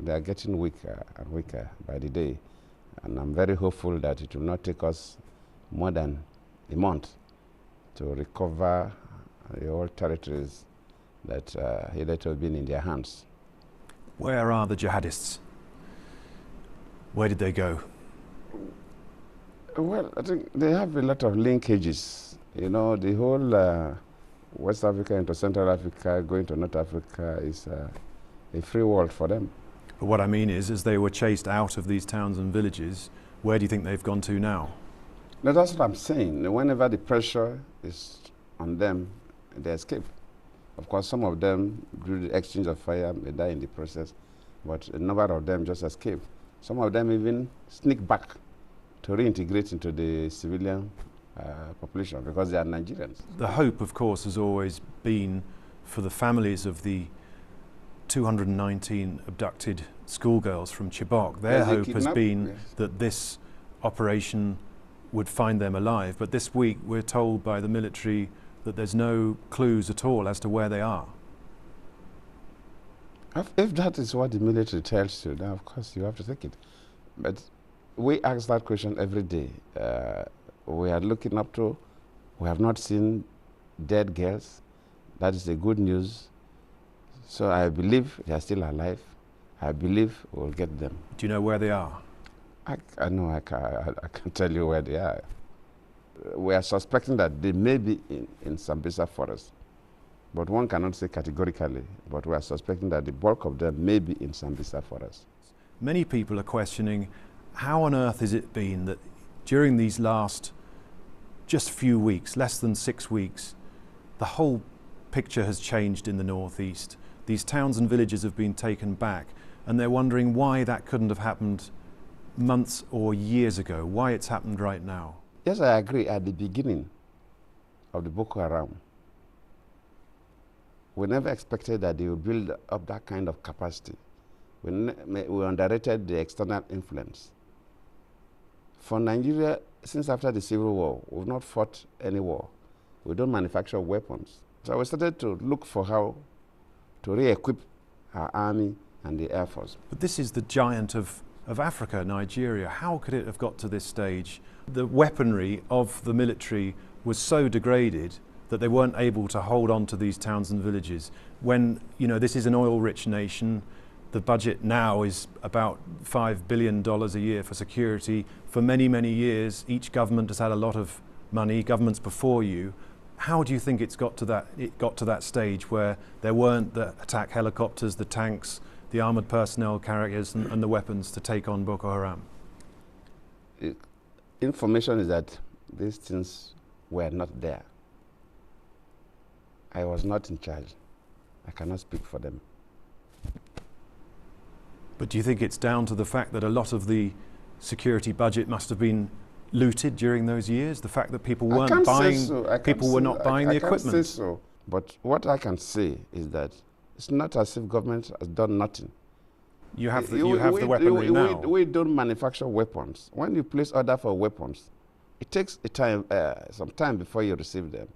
they are getting weaker and weaker by the day. And I'm very hopeful that it will not take us more than a month to recover the old territories that hitherto have been in their hands. Where are the jihadists? Where did they go? Well, I think they have a lot of linkages. You know, the whole West Africa into Central Africa, going to North Africa is a free world for them. But what I mean is, as they were chased out of these towns and villages, where do you think they've gone to now? No, that's what I'm saying. Whenever the pressure is on them, they escape. Of course, some of them, through the exchange of fire, may die in the process, but a number of them just escape. Some of them even sneak back to reintegrate into the civilian population because they are Nigerians. The hope, of course, has always been for the families of the 219 abducted schoolgirls from Chibok. Their hope has been that this operation would find them alive. But this week we're told by the military that there's no clues at all as to where they are. If that is what the military tells you, then of course you have to take it. But we ask that question every day. We are looking up to, we have not seen dead girls. That is the good news. So I believe they are still alive. I believe we'll get them. Do you know where they are? I know I can't tell you where they are. We are suspecting that they may be in Sambisa forest. But one cannot say categorically, but we are suspecting that the bulk of them may be in Sambisa forest. Many people are questioning how on earth has it been that during these last just few weeks, less than 6 weeks, the whole picture has changed in the northeast. These towns and villages have been taken back, and they're wondering why that couldn't have happened months or years ago, why it's happened right now. Yes, I agree. At the beginning of the Boko Haram, we never expected that they would build up that kind of capacity. We underrated the external influence. For Nigeria, since after the Civil War, we've not fought any war. We don't manufacture weapons. So we started to look for how to re-equip our army and the Air Force. But this is the giant of Africa, Nigeria. How could it have got to this stage? The weaponry of the military was so degraded that they weren't able to hold on to these towns and villages. When, you know, this is an oil-rich nation, the budget now is about $5 billion a year for security. For many, many years, each government has had a lot of money, governments before you. How do you think it got to that stage where there weren't the attack helicopters, the tanks, the armoured personnel carriers and the weapons to take on Boko Haram? Information is that these things were not there. I was not in charge. I cannot speak for them. But do you think it's down to the fact that a lot of the security budget must have been looted during those years? The fact that people weren't buying, people were not buying the equipment? I can't say so. But what I can say is that it's not as if government has done nothing. You have the weaponry now. We don't manufacture weapons. When you place order for weapons, it takes some time before you receive them.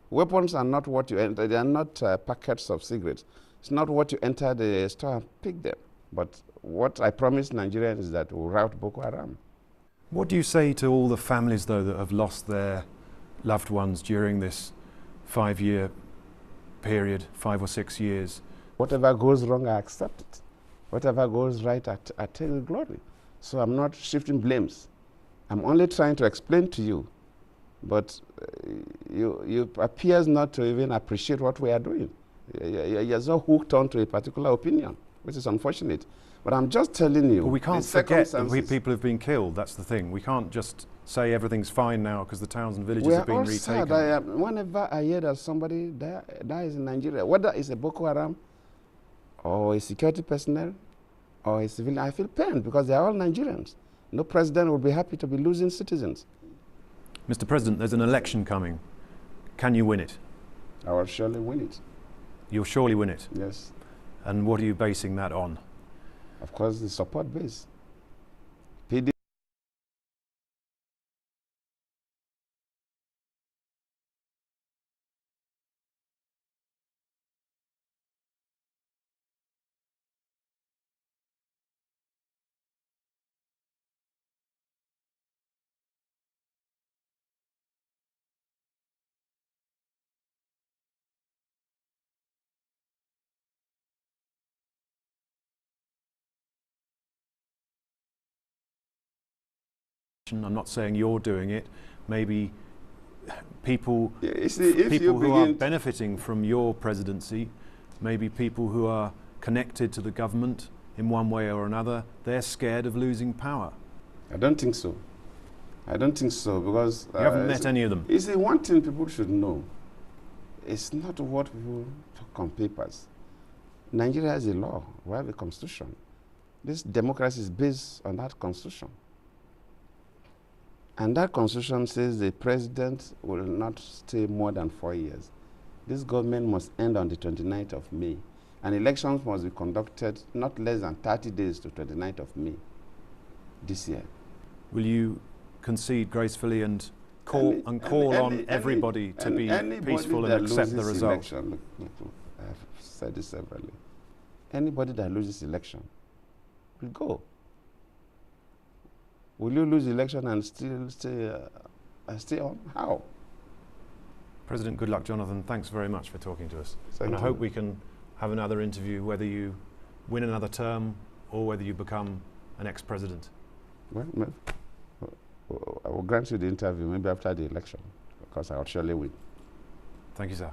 Weapons are not what you enter. They are not packets of cigarettes. It's not what you enter the store and pick them. But what I promise Nigerians is that we'll rout Boko Haram. What do you say to all the families, though, that have lost their loved ones during this 5-year period, 5 or 6 years? Whatever goes wrong, I accept it. Whatever goes right, I take glory. So I'm not shifting blames. I'm only trying to explain to you. But you appears not to even appreciate what we are doing. You're so hooked onto a particular opinion, which is unfortunate. But I'm just telling you. But we can't forget that people have been killed. That's the thing. We can't just say everything's fine now because the towns and villages have been retaken. Sad. Whenever I hear that somebody dies in Nigeria, whether it's a Boko Haram or a security personnel or a civilian, I feel pain because they are all Nigerians. No president will be happy to be losing citizens. Mr. President, there's an election coming. Can you win it? I will surely win it. You'll surely win it? Yes. And what are you basing that on? Of course, the support base. I'm not saying you're doing it. Maybe people, Yeah, see, if people you who are begin benefiting from your presidency, maybe people who are connected to the government in one way or another, they're scared of losing power. I don't think so. I don't think so, because You haven't met any of them. you see, one thing people should know, it's not what people talk on papers. Nigeria has a law, we have a constitution. This democracy is based on that constitution. And that constitution says the president will not stay more than 4 years. This government must end on the 29th of May. And elections must be conducted not less than 30 days to 29th of May this year. Will you concede gracefully and call on everybody to be peaceful and accept the result? Election, look, I have said this severally. Anybody that loses election will go. Will you lose election and still stay on? How? President Goodluck Jonathan, thanks very much for talking to us. Thank and I you. hope we can have another interview, whether you win another term or whether you become an ex-president. Well, I will grant you the interview maybe after the election, because I will surely win. Thank you, sir.